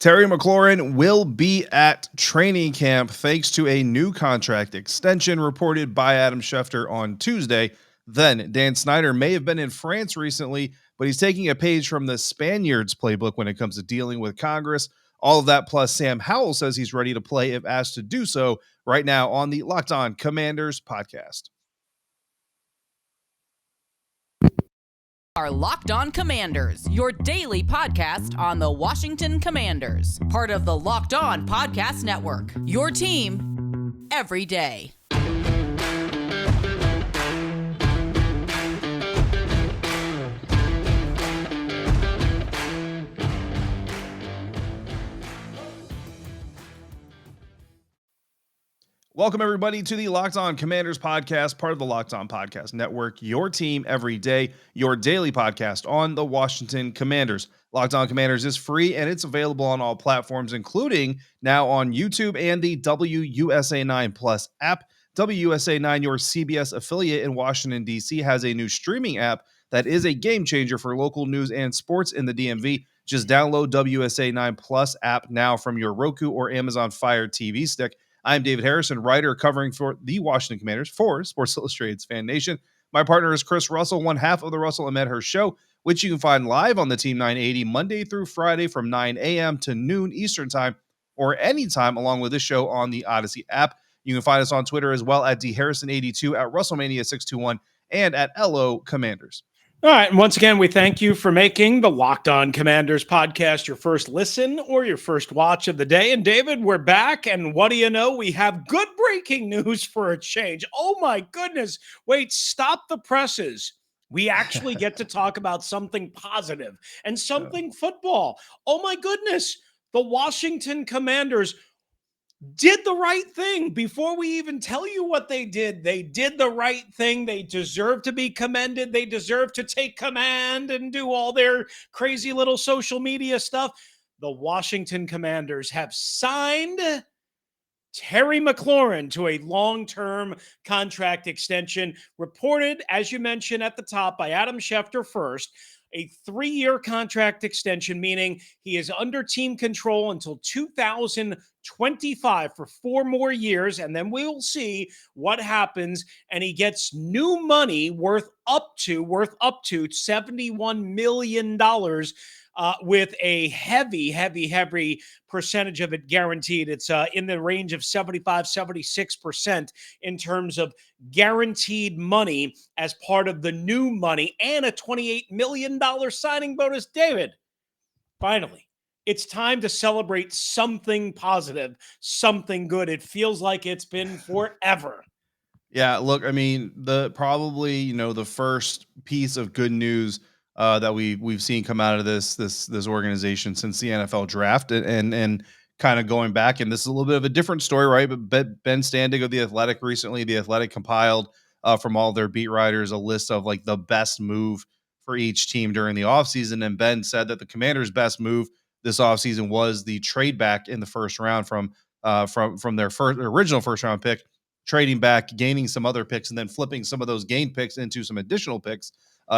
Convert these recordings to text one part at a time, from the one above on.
Terry McLaurin will be at training camp thanks to a new contract extension reported by Adam Schefter on Tuesday. Then Dan Snyder may have been in France recently, but he's taking a page from the Spaniards playbook when it comes to dealing with Congress. All of that plus Sam Howell says he's ready to play if asked to do so right now on the Locked On Commanders podcast. Are Locked On Commanders, your daily podcast on the Washington Commanders, part of the Locked On Podcast Network, your team every day. Welcome, everybody, to the Locked On Commanders podcast, part of the Locked On Podcast Network, your team every day, your daily podcast on the Washington Commanders. Locked On Commanders is free, and it's available on all platforms, including now on YouTube and the WUSA 9 Plus app. WUSA 9, your CBS affiliate in Washington, D.C., has a new streaming app that is a game changer for local news and sports in the DMV. Just download WUSA 9 Plus app now from your Roku or Amazon Fire TV stick. I'm David Harrison, writer covering for the Washington Commanders for Sports Illustrated's Fan Nation. My partner is Chris Russell, one half of the Russell and Medhurst Show, which you can find live on the Team 980 Monday through Friday from 9 a.m. to noon Eastern Time, or anytime along with this show on the Audacy app. You can find us on Twitter as well at dharrison82, at WrestleMania621, and at LO Commanders. All right, and once again, we thank you for making the Locked On Commanders podcast your first listen or your first watch of the day. And David, we're back, and what do you know? We have good breaking news for a change. Oh my goodness. Wait, stop the presses. We actually get to talk about something positive and something football. Oh my goodness. The Washington Commanders did the right thing. Before we even tell you what they did the right thing. They deserve to be commended. They deserve to take command and do all their crazy little social media stuff. The Washington Commanders have signed Terry McLaurin to a long-term contract extension, reported, as you mentioned at the top, by Adam Schefter first. A 3-year contract extension, meaning he is under team control until 2025 for 4 more years, and then we'll see what happens. And he gets new money worth up to $71 million, with a heavy percentage of it guaranteed. It's in the range of 76% in terms of guaranteed money as part of the new money, and a $28 million signing bonus. David, finally, it's time to celebrate something positive, something good. It feels like it's been forever. Yeah, look, I mean, the first piece of good news that we've seen come out of this organization since the NFL draft, and kind of going back, and this is a little bit of a different story, right? But Ben Standig of The Athletic recently, The Athletic compiled from all their beat writers a list of like the best move for each team during the offseason, and Ben said that the Commanders' best move this offseason was the trade back in the first round from their original first round pick, trading back, gaining some other picks, and then flipping some of those gained picks into some additional picks,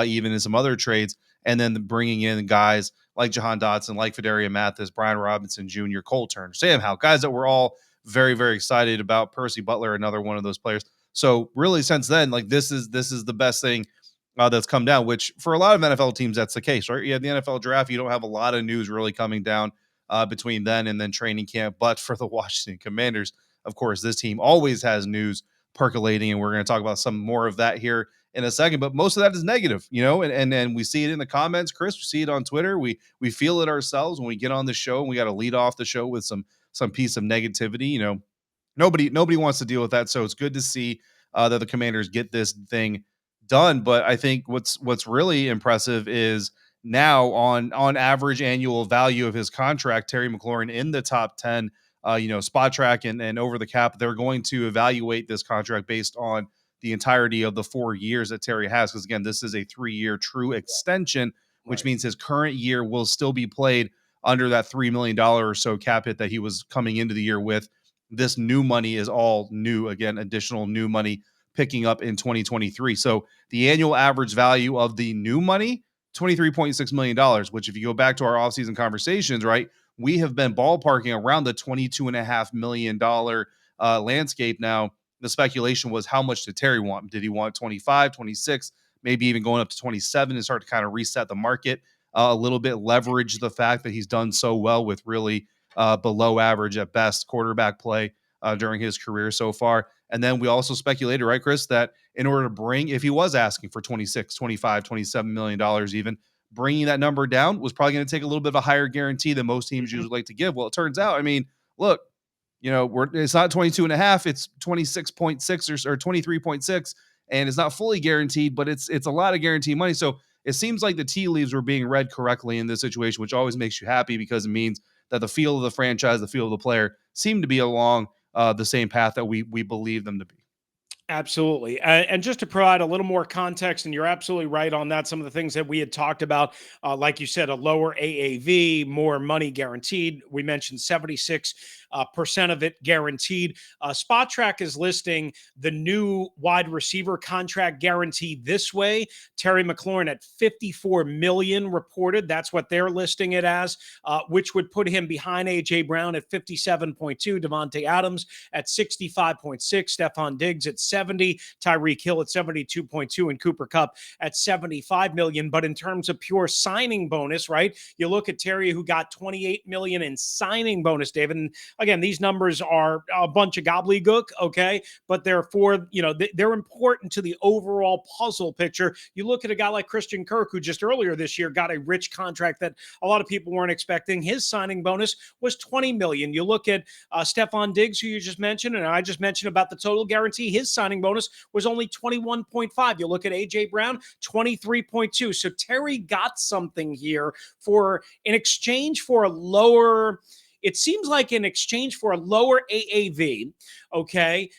even in some other trades, and then bringing in guys like Jahan Dotson, like Fedarian Mathis, Brian Robinson Jr., Cole Turner, Sam Howell, guys that we're all very, very excited about. Percy Butler, another one of those players. So really, since then, like this is the best thing that's come down, which for a lot of NFL teams, that's the case, right? You have the NFL draft. You don't have a lot of news really coming down between then and then training camp. But for the Washington Commanders, of course, this team always has news percolating, and we're going to talk about some more of that here in a second. But most of that is negative, and we see it in the comments, Chris. We see it on Twitter. We feel it ourselves when we get on the show, and we got to lead off the show with some piece of negativity. Nobody wants to deal with that. So it's good to see that the Commanders get this thing done. But I think what's really impressive is now on average annual value of his contract, Terry McLaurin in the top 10. Spotrac and Over the Cap, they're going to evaluate this contract based on the entirety of the 4 years that Terry has. Because again, this is a 3-year true extension, which means his current year will still be played under that $3 million or so cap hit that he was coming into the year with. This new money is all new, again, additional new money picking up in 2023. So the annual average value of the new money, $23.6 million, which if you go back to our offseason conversations, right, we have been ballparking around the $22.5 million landscape now. The speculation was, how much did Terry want? Did he want 25, 26, maybe even going up to 27 and start to kind of reset the market a little bit, leverage the fact that he's done so well with really below average at best quarterback play during his career so far. And then we also speculated, right, Chris, that in order to bring, if he was asking for 26, 25, $27 million even, bringing that number down was probably going to take a little bit of a higher guarantee than most teams usually like to give. Well, it turns out, I mean, look, it's not 22 and a half, it's 26.6 or 23.6, and it's not fully guaranteed, but it's a lot of guaranteed money. So it seems like the tea leaves were being read correctly in this situation, which always makes you happy because it means that the feel of the franchise, the feel of the player seem to be along the same path that we believe them to be. Absolutely. And just to provide a little more context, and you're absolutely right on that, some of the things that we had talked about, like you said, a lower AAV, more money guaranteed. We mentioned 76% of it guaranteed. Spotrac is listing the new wide receiver contract guarantee this way. Terry McLaurin at $54 million reported. That's what they're listing it as, which would put him behind A.J. Brown at 57.2, Devontae Adams at 65.6, Stephon Diggs at 70, Tyreek Hill at 72.2, and Cooper Kupp at 75 million. But in terms of pure signing bonus, right? You look at Terry, who got 28 million in signing bonus, David. And again, these numbers are a bunch of gobbledygook, okay? But they're they're important to the overall puzzle picture. You look at a guy like Christian Kirk, who just earlier this year got a rich contract that a lot of people weren't expecting. His signing bonus was 20 million. You look at Stephon Diggs, who you just mentioned, and I just mentioned about the total guarantee. His signing bonus was only 21.5. You look at AJ Brown, 23.2. So Terry got something here in exchange for a lower, it seems like in exchange for a lower AAV, okay?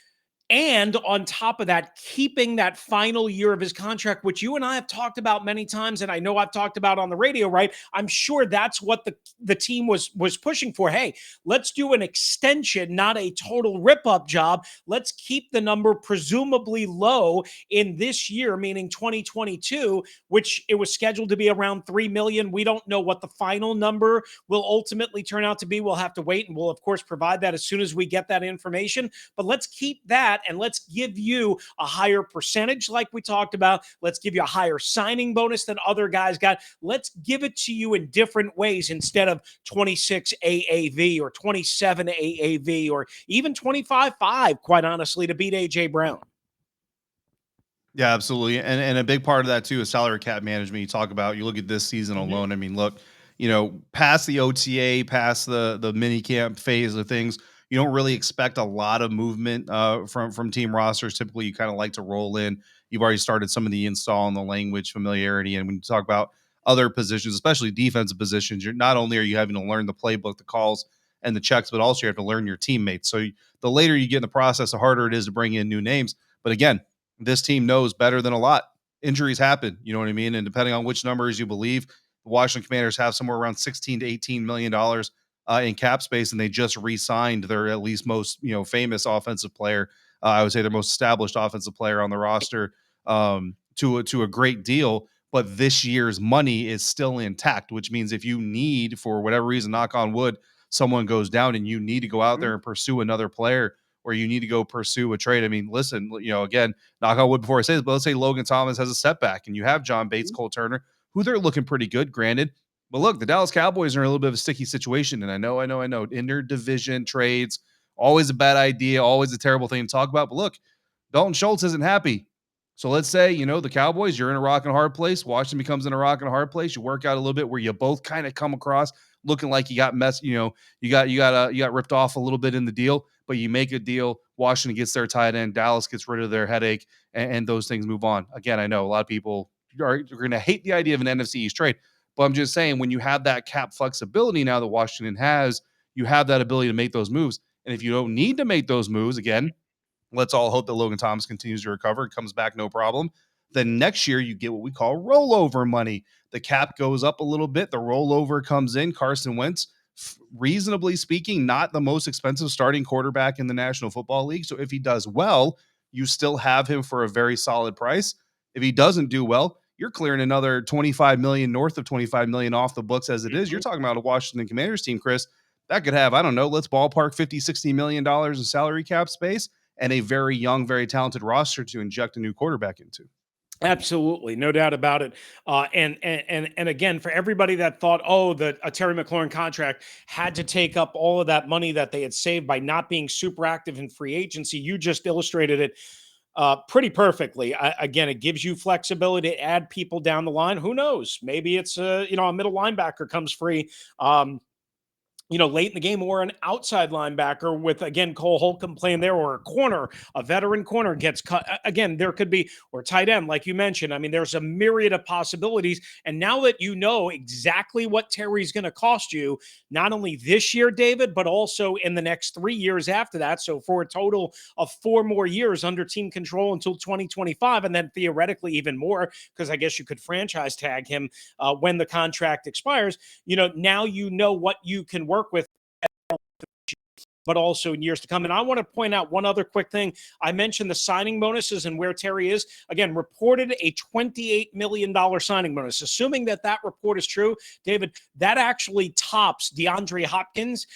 And on top of that, keeping that final year of his contract, which you and I have talked about many times, and I know I've talked about on the radio, right? I'm sure that's what the team was pushing for. Hey, let's do an extension, not a total rip-up job. Let's keep the number presumably low in this year, meaning 2022, which it was scheduled to be around 3 million. We don't know what the final number will ultimately turn out to be. We'll have to wait, and we'll, of course, provide that as soon as we get that information. But let's keep that, and let's give you a higher percentage like we talked about. Let's give you a higher signing bonus than other guys got. Let's give it to you in different ways instead of 26 AAV or 27 AAV or even 25.5, quite honestly, to beat A.J. Brown. Yeah, absolutely. And a big part of that too is salary cap management. You look at this season alone. I mean, look, past the OTA, past the mini camp phase of things, you don't really expect a lot of movement from team rosters. Typically, you kind of like to roll in. You've already started some of the install and the language familiarity. And when you talk about other positions, especially defensive positions, you're not only are you having to learn the playbook, the calls, and the checks, but also you have to learn your teammates. So the later you get in the process, the harder it is to bring in new names. But again, this team knows better than a lot. Injuries happen, you know what I mean? And depending on which numbers you believe, the Washington Commanders have somewhere around $16 to $18 million in cap space, and they just re-signed their at least most famous offensive player. I would say their most established offensive player on the roster to a great deal. But this year's money is still intact, which means if you need, for whatever reason, knock on wood, someone goes down and you need to go out there and pursue another player, or you need to go pursue a trade. I mean, listen, again, knock on wood before I say this, but let's say Logan Thomas has a setback and you have John Bates, Cole Turner, who they're looking pretty good, granted. But look, the Dallas Cowboys are in a little bit of a sticky situation. And I know, interdivision trades, always a bad idea, always a terrible thing to talk about. But look, Dalton Schultz isn't happy. So let's say, the Cowboys, you're in a rock and a hard place. Washington becomes in a rock and a hard place. You work out a little bit where you both kind of come across looking like you got you got ripped off a little bit in the deal, but you make a deal. Washington gets their tight end. Dallas gets rid of their headache, and those things move on. Again, I know a lot of people are going to hate the idea of an NFC East trade, but I'm just saying when you have that cap flexibility now that Washington has, you have that ability to make those moves. And if you don't need to make those moves, again, let's all hope that Logan Thomas continues to recover and comes back no problem. Then next year you get what we call rollover money. The cap goes up a little bit. The rollover comes in. Carson Wentz, reasonably speaking, not the most expensive starting quarterback in the National Football League. So if he does well, you still have him for a very solid price. If he doesn't do well, you're clearing another 25 million, north of 25 million off the books as it is. You're talking about a Washington Commanders team, Chris, that could have, I don't know, let's ballpark 50, $60 million in salary cap space and a very young, very talented roster to inject a new quarterback into. Absolutely, no doubt about it. And again, for everybody that thought, oh, that a Terry McLaurin contract had to take up all of that money that they had saved by not being super active in free agency, you just illustrated it pretty perfectly. Again, it gives you flexibility to add people down the line. Who knows? Maybe it's a middle linebacker comes free. Late in the game, or an outside linebacker with, again, Cole Holcomb playing there, or a corner, a veteran corner gets cut. Again, there could be, or tight end, like you mentioned. I mean, there's a myriad of possibilities. And now that you know exactly what Terry's going to cost you, not only this year, David, but also in the next 3 years after that. So for a total of 4 more years under team control until 2025, and then theoretically even more, because I guess you could franchise tag him when the contract expires. Now you know what you can work with, but also in years to come. And I want to point out one other quick thing. I mentioned the signing bonuses and where Terry is. Again, reported a $28 million signing bonus. Assuming that report is true, David, that actually tops DeAndre Hopkins.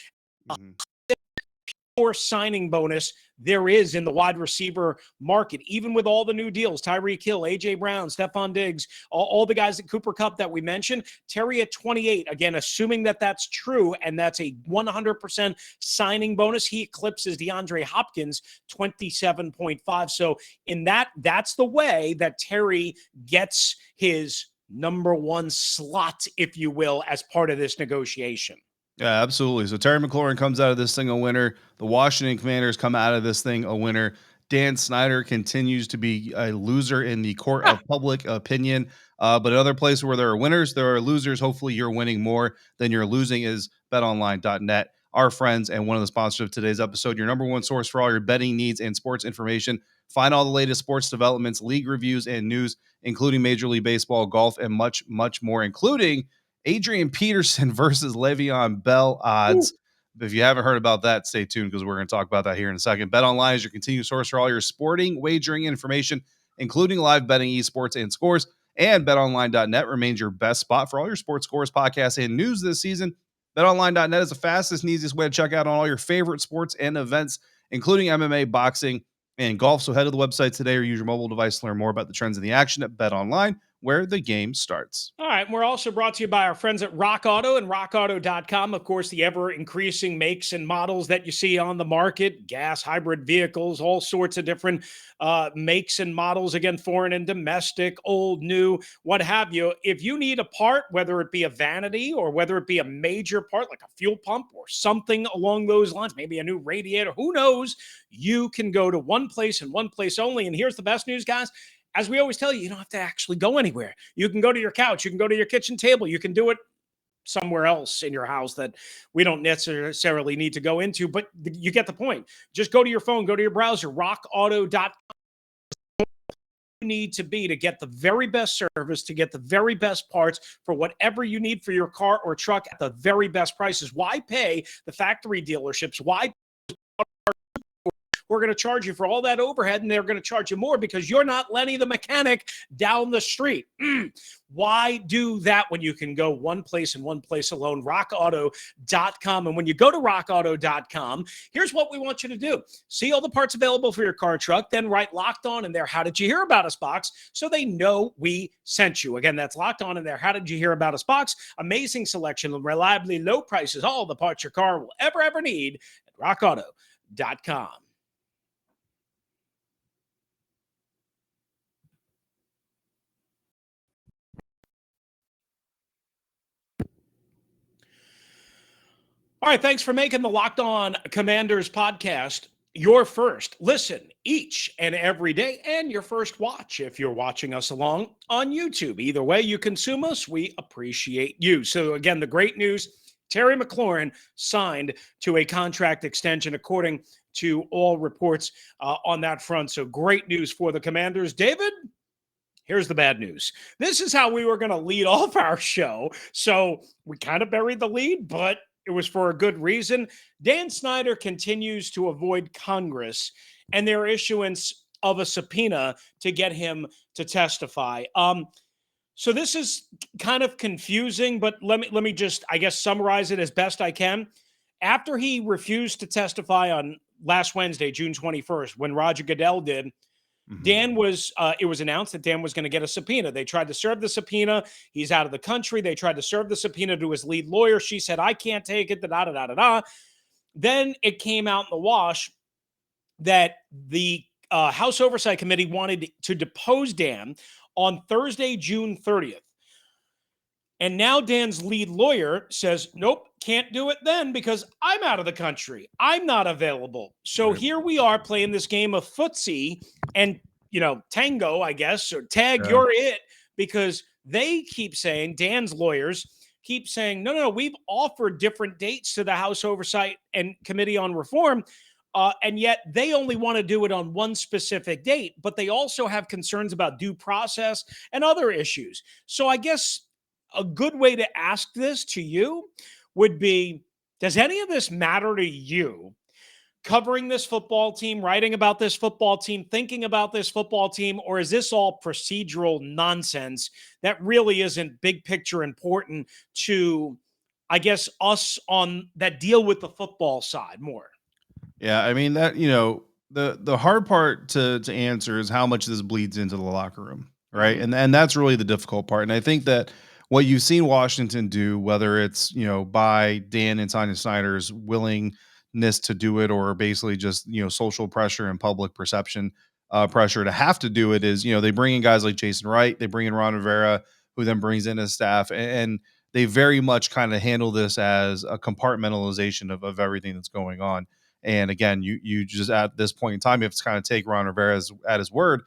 More signing bonus there is in the wide receiver market, even with all the new deals, Tyreek Hill, A.J. Brown, Stephon Diggs, all the guys at Cooper Kupp that we mentioned. Terry at 28, again, assuming that that's true, and that's a 100% signing bonus, he eclipses DeAndre Hopkins 27.5. So in that's the way that Terry gets his number one slot, if you will, as part of this negotiation. Yeah, absolutely. So Terry McLaurin comes out of this thing a winner. The Washington Commanders come out of this thing a winner. Dan Snyder continues to be a loser in the court of public opinion. But in other places where there are winners, there are losers. Hopefully you're winning more than you're losing is betonline.net. Our friends and one of the sponsors of today's episode, your number one source for all your betting needs and sports information. Find all the latest sports developments, league reviews, and news, including Major League Baseball, golf, and much, much more, including Adrian Peterson versus Le'Veon Bell odds. Ooh. If you haven't heard about that, stay tuned because we're going to talk about that here in a second. BetOnline is your continued source for all your sporting wagering information, including live betting, esports, and scores. And BetOnline.net remains your best spot for all your sports scores, podcasts, and news this season. BetOnline.net is the fastest and easiest way to check out on all your favorite sports and events, including MMA, boxing, and golf. So head to the website today or use your mobile device to learn more about the trends in the action at BetOnline, where the game starts. All right. We're also brought to you by our friends at Rock Auto and rockauto.com. Of course, the ever-increasing makes and models that you see on the market, gas, hybrid vehicles, all sorts of different makes and models, again, foreign and domestic, old, new, what have you. If you need a part, whether it be a vanity or whether it be a major part like a fuel pump or something along those lines, maybe a new radiator, who knows, you can go to one place and one place only. And here's the best news, guys. As we always tell you, you don't have to actually go anywhere. You can go to your couch. You can go to your kitchen table. You can do it somewhere else in your house that we don't necessarily need to go into, but you get the point. Just go to your phone, go to your browser, rockauto.com. You need to be to get the very best service, to get the very best parts for whatever you need for your car or truck at the very best prices. Why pay the factory dealerships? Why we're going to charge you for all that overhead, and they're going to charge you more because you're not Lenny the mechanic down the street? Why do that when you can go one place and one place alone? rockauto.com. And when you go to rockauto.com, here's what we want you to do. See all the parts available for your car or truck, then write Locked On in there How Did You Hear About Us box so they know we sent you. Again, that's Locked On in there How Did You Hear About Us box. Amazing selection, reliably low prices, all the parts your car will ever need at rockauto.com. All right, thanks for making the Locked On Commanders podcast your first listen each and every day, and your first watch if you're watching us along on YouTube. Either way you consume us, we appreciate you. So again, the great news, Terry McLaurin signed to a contract extension according to all reports on that front. So great news for the Commanders. David, here's the bad news. This is how we were going to lead off our show. So we kind of buried the lead, but it was for a good reason. Dan Snyder continues to avoid Congress and their issuance of a subpoena to get him to testify. So this is kind of confusing, but let me just, I guess, summarize it as best I can. After he refused to testify on last Wednesday, June 21st, when Roger Goodell did, Mhm. Dan was, it was announced that Dan was going to get a subpoena. They tried to serve the subpoena. He's out of the country. They tried to serve the subpoena to his lead lawyer. She said, I can't take it, da da da da da. Then it came out in the wash that the House Oversight Committee wanted to depose Dan on Thursday, June 30th. And now Dan's lead lawyer says, nope, can't do it then because I'm out of the country. I'm not available. So Right. here we are playing this game of footsie and, tango, I guess, or tag, Yeah. you're it, because they keep saying, Dan's lawyers keep saying, no, we've offered different dates to the House Oversight and Committee on Reform. And yet they only want to do it on one specific date, but they also have concerns about due process and other issues. So I guess a good way to ask this to you would be, does any of this matter to you? Covering this football team, writing about this football team, thinking about this football team, or is this all procedural nonsense that really isn't big picture important to, I guess, us on that deal with the football side more? Yeah, I mean that, the hard part to answer is how much this bleeds into the locker room, right? Mhm. And that's really the difficult part. And I think that what you've seen Washington do, whether it's, by Dan and Tanya Snyder's willingness to do it, or basically just, social pressure and public perception pressure to have to do it, is, they bring in guys like Jason Wright, they bring in Ron Rivera, who then brings in his staff, and they very much kind of handle this as a compartmentalization of everything that's going on. And again, you just at this point in time, you have to kind of take Ron Rivera at his word,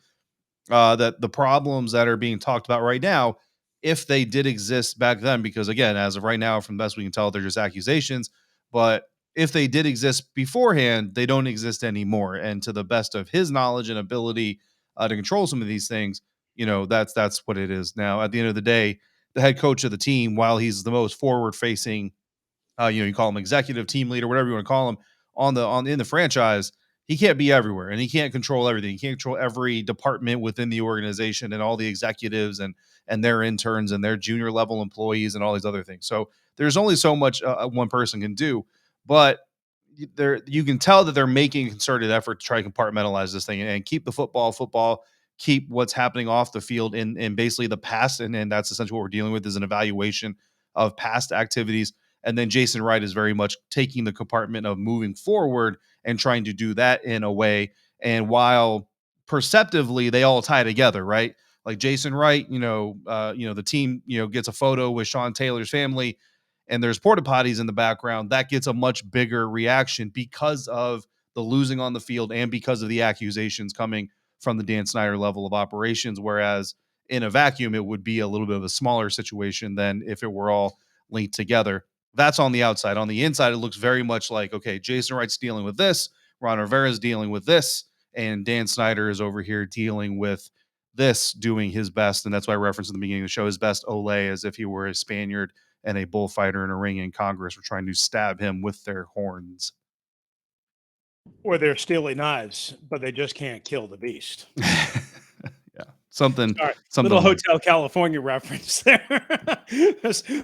that the problems that are being talked about right now, if they did exist back then, because again, as of right now, from the best we can tell, they're just accusations. But if they did exist beforehand, they don't exist anymore. And to the best of his knowledge and ability to control some of these things, that's what it is now. At the end of the day, the head coach of the team, while he's the most forward facing, you call him executive team leader, whatever you want to call him, in the franchise, he can't be everywhere and he can't control everything. He can't control every department within the organization and all the executives and their interns and their junior level employees and all these other things. So there's only so much one person can do, but there you can tell that they're making a concerted effort to try to compartmentalize this thing and keep the football, keep what's happening off the field in basically the past, and that's essentially what we're dealing with, is an evaluation of past activities. And then Jason Wright is very much taking the compartment of moving forward and trying to do that in a way. And while perceptively they all tie together, right? Like Jason Wright, the team, gets a photo with Sean Taylor's family and there's porta potties in the background, that gets a much bigger reaction because of the losing on the field and because of the accusations coming from the Dan Snyder level of operations. Whereas in a vacuum, it would be a little bit of a smaller situation than if it were all linked together. That's on the outside. On the inside, it looks very much like, okay, Jason Wright's dealing with this, Ron Rivera's dealing with this, and Dan Snyder is over here dealing with this, doing his best. And that's why I referenced in the beginning of the show, his best Ole, as if he were a Spaniard and a bullfighter in a ring in Congress were trying to stab him with their horns. Or they're stealing knives, but they just can't kill the beast. Yeah. Something Sorry, something little like Hotel California reference there.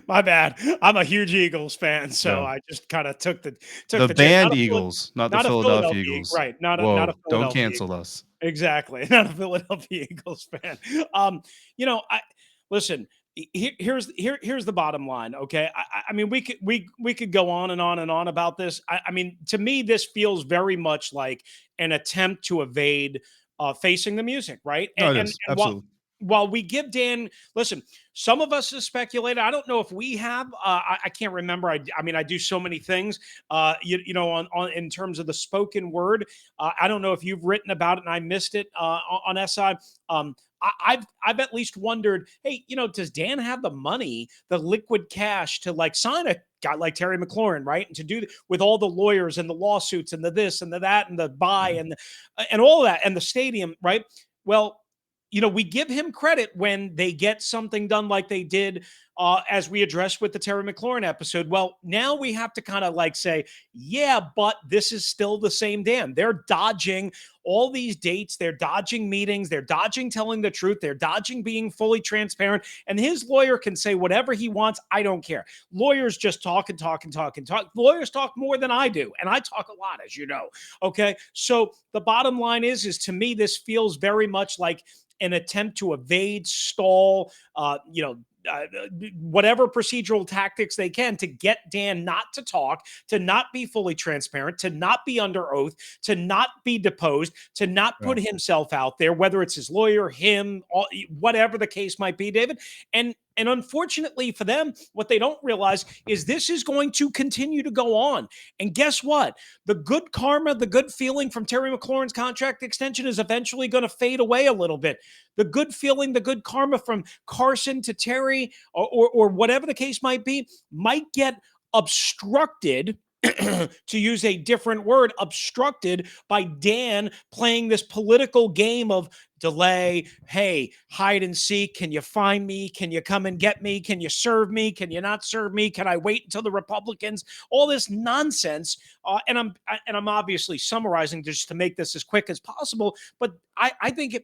My bad. I'm a huge Eagles fan, so yeah. I just kind of took The the chance. band Eagles, not the Not a Philadelphia Philadelphia, Eagles. right? Not a Whoa, don't Philadelphia cancel Eagles. us. Exactly, not a Philadelphia Eagles fan. I listen. Here's the bottom line. Okay, I mean we could go on and on and on about this. I mean, to me, this feels very much like an attempt to evade facing the music, right? No, And it and, is. and while Absolutely. while we give Dan, listen, some of us have speculated. I don't know if we have. I can't remember. I mean, I do so many things. On in terms of the spoken word. I don't know if you've written about it and I missed it on SI. I've at least wondered, hey, does Dan have the money, the liquid cash to like sign a guy like Terry McLaurin, right? And to do with all the lawyers and the lawsuits and the this and the that and the buy Mhm. and all that and the stadium, right? Well, we give him credit when they get something done like they did as we addressed with the Terry McLaurin episode. Well, now we have to kind of like say, yeah, but this is still the same Dan. They're dodging all these dates. They're dodging meetings. They're dodging telling the truth. They're dodging being fully transparent. And his lawyer can say whatever he wants. I don't care. Lawyers just talk and talk and talk and talk. Lawyers talk more than I do. And I talk a lot, as you know. Okay. So the bottom line is to me, this feels very much like an attempt to evade, stall, whatever procedural tactics they can to get Dan not to talk, to not be fully transparent, to not be under oath, to not be deposed, to not put himself out there, whether it's his lawyer, him, whatever the case might be, David. And unfortunately for them, what they don't realize is this is going to continue to go on. And guess what? The good karma, the good feeling from Terry McLaurin's contract extension is eventually going to fade away a little bit. The good feeling, the good karma from Carson to Terry or whatever the case might be might get obstructed, to use a different word, obstructed by Dan playing this political game of delay. Hey, hide and seek. Can you find me? Can you come and get me? Can you serve me? Can you not serve me? Can I wait until the Republicans? All this nonsense. And I'm obviously summarizing just to make this as quick as possible. But I think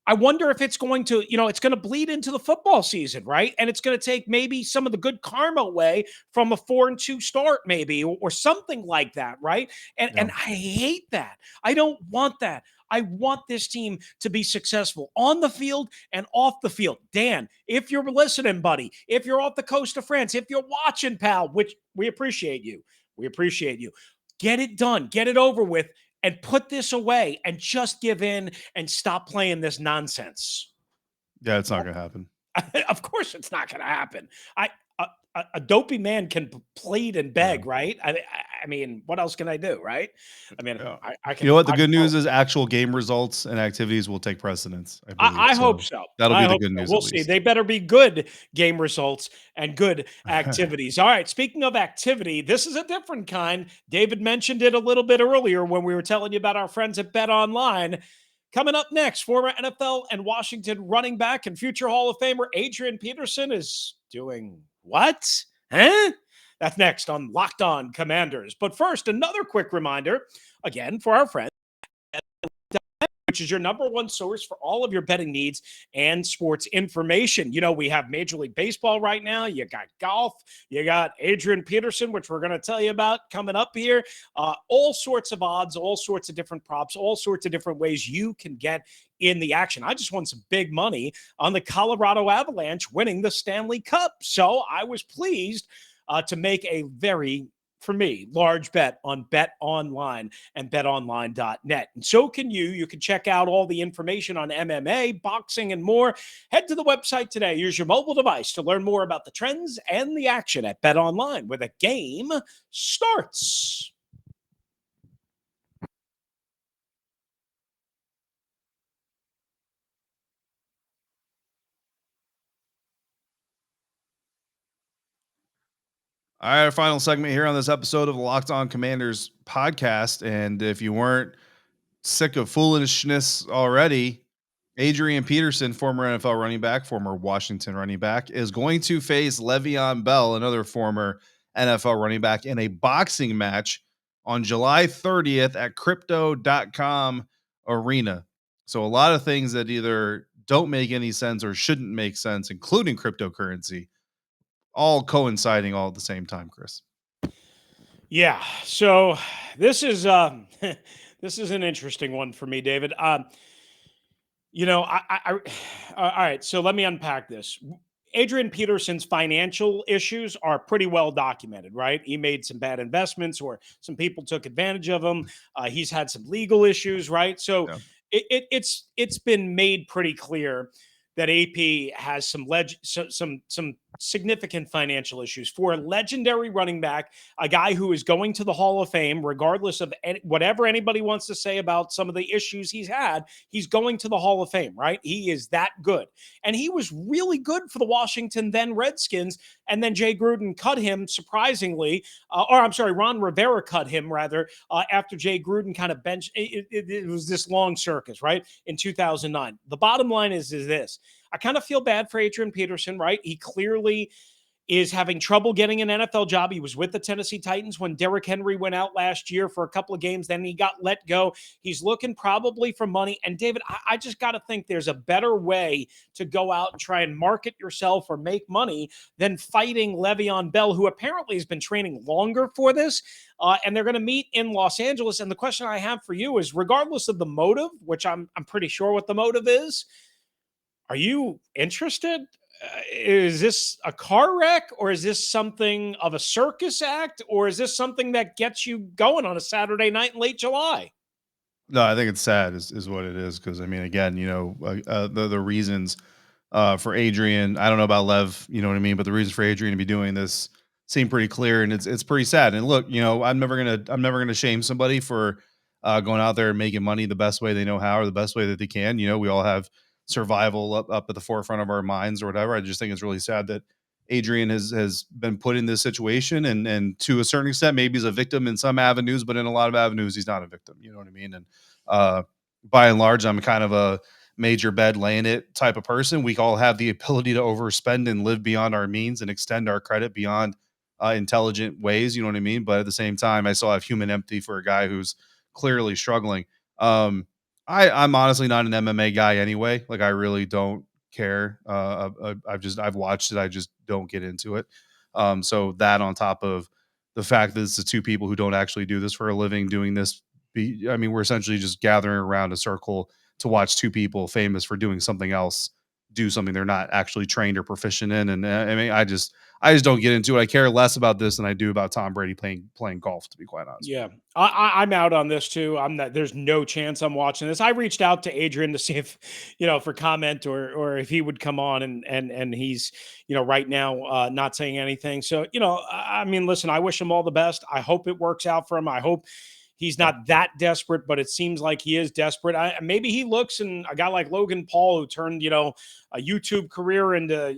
I wonder if it's going to, it's going to bleed into the football season, right? And it's going to take maybe some of the good karma away from a 4-2 start, maybe, or something like that, right? And I hate that. I don't want that. I want this team to be successful on the field and off the field. Dan, if you're listening, buddy, if you're off the coast of France, if you're watching, pal, which we appreciate you. Get it done. Get it over with. And put this away and just give in and stop playing this nonsense. Yeah, it's not going to happen. Of course it's not going to happen. A dopey man can plead and beg, right? I mean, what else can I do, right? I mean, I can. You know what? The good news is actual game results and activities will take precedence. I hope so. That'll be the good news. We'll see. They better be good game results and good activities. All right. Speaking of activity, this is a different kind. David mentioned it a little bit earlier when we were telling you about our friends at Bet Online. Coming up next, former NFL and Washington running back and future Hall of Famer Adrian Peterson is doing what? Huh? That's next on Locked On Commanders. But first, another quick reminder, again, for our friends, which is your number one source for all of your betting needs and sports information. We have Major League Baseball right now. You got golf. You got Adrian Peterson, which we're going to tell you about coming up here. All sorts of odds, all sorts of different props, all sorts of different ways you can get in the action. I just won some big money on the Colorado Avalanche winning the Stanley Cup. So I was pleased to make a very, for me, large bet on Bet Online and betonline.net. And so can you. You can check out all the information on MMA, boxing, and more. Head to the website today. Use your mobile device to learn more about the trends and the action at Bet Online, where the game starts. All right, our final segment here on this episode of the Locked On Commanders podcast. And if you weren't sick of foolishness already, Adrian Peterson, former NFL running back, former Washington running back, is going to face Le'Veon Bell, another former NFL running back, in a boxing match on July 30th at crypto.com arena. So a lot of things that either don't make any sense or shouldn't make sense, including cryptocurrency, all coinciding all at the same time, Chris. Yeah. So this is this is an interesting one for me, David. All right. So let me unpack this. Adrian Peterson's financial issues are pretty well documented, right? He made some bad investments or some people took advantage of him. He's had some legal issues, right? So it's been made pretty clear that AP has some significant financial issues for a legendary running back, a guy who is going to the Hall of Fame, regardless of whatever anybody wants to say about some of the issues he's had. He's going to the Hall of Fame, right? He is that good. And he was really good for the Washington then Redskins. And then Jay Gruden cut him, surprisingly, Ron Rivera cut him, rather, after Jay Gruden kind of benched. It was this long circus, right, in 2009. The bottom line is this. I kind of feel bad for Adrian Peterson, right? He clearly is having trouble getting an NFL job. He was with the Tennessee Titans when Derrick Henry went out last year for a couple of games. Then he got let go. He's looking probably for money. And David, I just got to think there's a better way to go out and try and market yourself or make money than fighting Le'Veon Bell, who apparently has been training longer for this. And they're going to meet in Los Angeles. And the question I have for you is, regardless of the motive, which I'm pretty sure what the motive is, are you interested? Is this a car wreck, or is this something of a circus act, or is this something that gets you going on a Saturday night in late July? No, I think it's sad is what it is. Cause I mean, again, the reasons for Adrian, I don't know about Lev, you know what I mean? But the reasons for Adrian to be doing this seem pretty clear, and it's pretty sad. And look, I'm never gonna shame somebody for going out there and making money the best way they know how, or the best way that they can. We all have survival up at the forefront of our minds or whatever. I just think it's really sad that Adrian has been put in this situation, and to a certain extent, maybe he's a victim in some avenues, but in a lot of avenues, he's not a victim. You know what I mean? And uh, by and large, I'm kind of a major bed laying it type of person. We all have the ability to overspend and live beyond our means and extend our credit beyond intelligent ways. You know what I mean? But at the same time, I still have human empathy for a guy who's clearly struggling. I'm honestly not an MMA guy anyway. Like, I really don't care. I've watched it. I just don't get into it. So that, on top of the fact that it's the two people who don't actually do this for a living doing this, I mean, we're essentially just gathering around a circle to watch two people famous for doing something else do something they're not actually trained or proficient in. And I mean, I just don't get into it. I care less about this than I do about Tom Brady playing golf, to be quite honest with Yeah, I'm out on this too. I'm not. There's no chance I'm watching this. I reached out to Adrian to see if, for comment or if he would come on, and he's, right now not saying anything. So, I mean, listen, I wish him all the best. I hope it works out for him. I hope he's not that desperate, but it seems like he is desperate. Maybe he looks, and a guy like Logan Paul, who turned, a YouTube career into,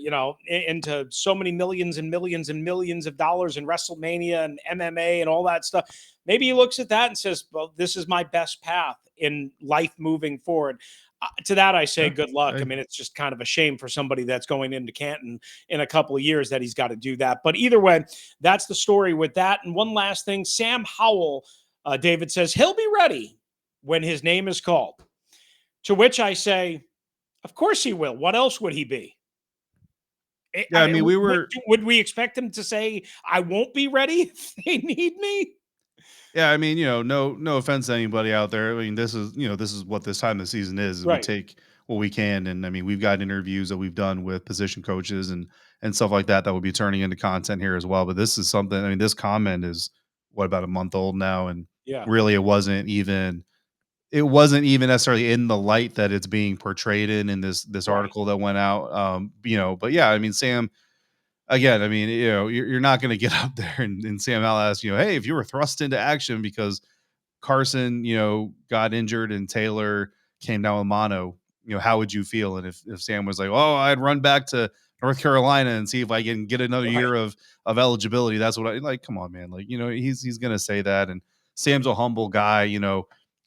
into so many millions and millions and millions of dollars in WrestleMania and MMA and all that stuff. Maybe he looks at that and says, well, this is my best path in life moving forward. To that, I say Yeah. good luck. I mean, it's just kind of a shame for somebody that's going into Canton in a couple of years that he's got to do that. But either way, that's the story with that. And one last thing, Sam Howell, David says he'll be ready when his name is called. To which I say, of course he will. What else would he be? Yeah, I mean, we were. Would we expect him to say, I won't be ready if they need me? Yeah, I mean, no offense to anybody out there. I mean, this is what this time of the season is. We Right. take what we can, and I mean, we've got interviews that we've done with position coaches and stuff like that will be turning into content here as well. But this is something. I mean, this comment is what, about a month old now, and Yeah. really, it wasn't even necessarily in the light that it's being portrayed in this Right. article that went out. But yeah, I mean, Sam. Again, I mean, you're not going to get up there and Sam Howell asks, hey, if you were thrust into action because Carson, got injured and Taylor came down with mono, how would you feel? And if Sam was like, oh, I'd run back to North Carolina and see if I can get another Right. year of eligibility. That's what I like. Come on, man. Like, he's going to say that. And Sam's a humble guy,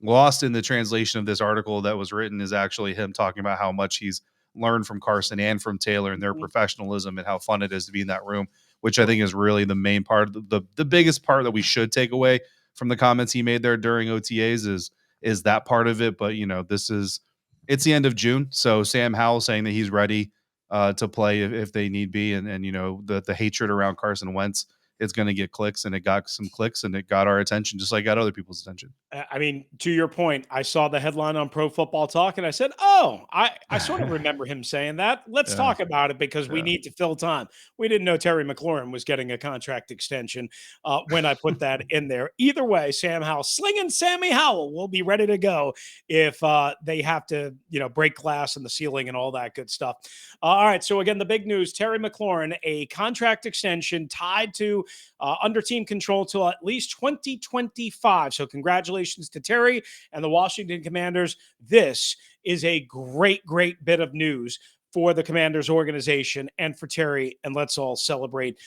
lost in the translation of this article that was written is actually him talking about how much he's learned from Carson and from Taylor and their Mhm. professionalism and how fun it is to be in that room, which I think is really the main part, the biggest part that we should take away from the comments he made there during OTAs is that part of it. But it's the end of June, so Sam Howell saying that he's ready to play if they need be, and the hatred around Carson Wentz is going to get clicks, and it got some clicks, and it got our attention just like it got other people's attention. I mean, to your point, I saw the headline on Pro Football Talk and I said, oh, I sort of remember him saying that. Let's Yeah, talk about it because we yeah. need to fill time. We didn't know Terry McLaurin was getting a contract extension when I put that in there. Either way, Sam Howell, slinging Sammy Howell will be ready to go if they have to, break glass in the ceiling and all that good stuff. All right. So, again, the big news, Terry McLaurin, a contract extension tied to under team control till at least 2025. So congratulations to Terry and the Washington Commanders. This is a great, great bit of news for the Commanders organization and for Terry. And let's all celebrate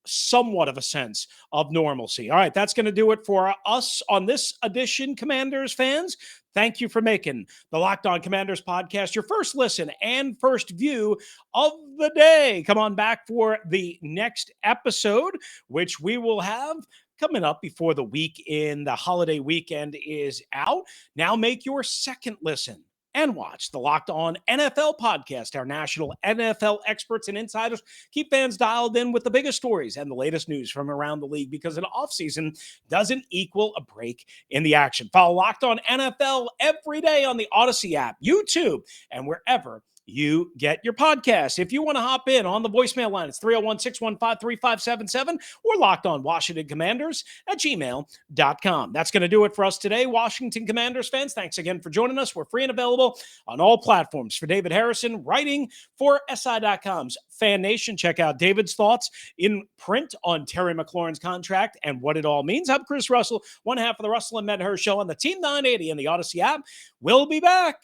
somewhat of a sense of normalcy. All right, that's going to do it for us on this edition, Commanders fans. Thank you for making the Locked On Commanders podcast your first listen and first view of the day. Come on back for the next episode, which we will have coming up before the holiday weekend is out. Now make your second listen and watch the Locked On NFL podcast. Our national NFL experts and insiders keep fans dialed in with the biggest stories and the latest news from around the league, because an offseason doesn't equal a break in the action. Follow Locked On NFL every day on the Audacy app, YouTube, and wherever you get your podcasts. If you want to hop in on the voicemail line, it's 301-615-3577 or lockedonwashingtoncommanders@gmail.com. That's going to do it for us today, Washington Commanders fans. Thanks again for joining us. We're free and available on all platforms. For David Harrison, writing for SI.com's Fan Nation, check out David's thoughts in print on Terry McLaurin's contract and what it all means. I'm Chris Russell, one half of the Russell and Medhurst show on the Team 980 and the Audacy app. We'll be back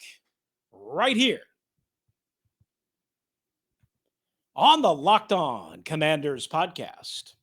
right here on the Locked On Commanders podcast.